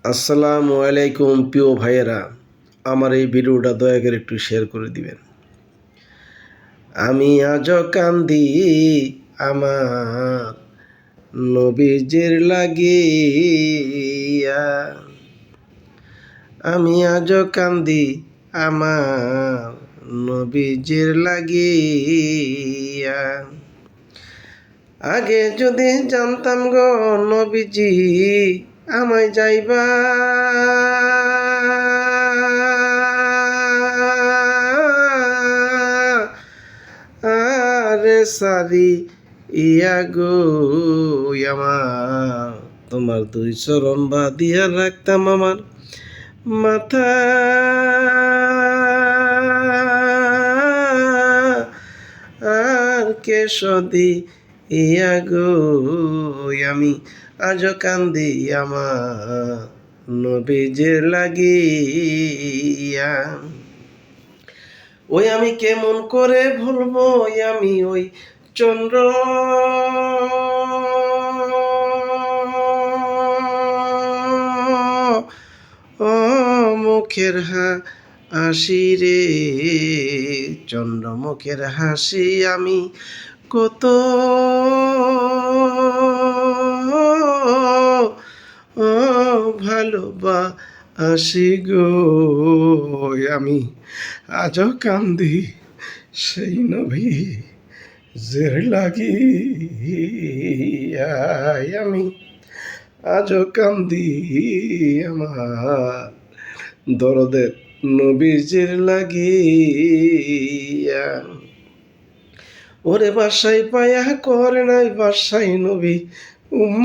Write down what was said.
আসসালামু আলাইকুম প্রিয় ভাইয়েরা, আমার এই ভিডিওটা দয়া করে একটু শেয়ার করে দিবেন। আমি আজ কান্দি আমার নবীজির লাগিয়া, আমি আজ কান্দি আমার নবীজির লাগিয়া। আগে যদি জানতাম গো নবীজি আমায় যাইবা, আরে সারি ইয়া গো আমার, তোমার দুই চরণ বাঁধিয়া রাখতাম আমার মাথা। আর কেশদি ইয়া গো আমি আজ কান্দি আমার নবীজের লাগিয়া। ওই আমি কেমন করে ভুলবো আমি ওই চন্দ্র মুখের হাসি রে, চন্দ্রমুখের হাসি আমি কত ভালোবাসি গো। আমি আজও কান্দি সেই নবী জের লাগিয়া। আমি আজও কান্দি আমার দরদের নবীজির লাগিয়া। ওরে বাসায় পায়া করে নাই বাসায় নবী উম্ম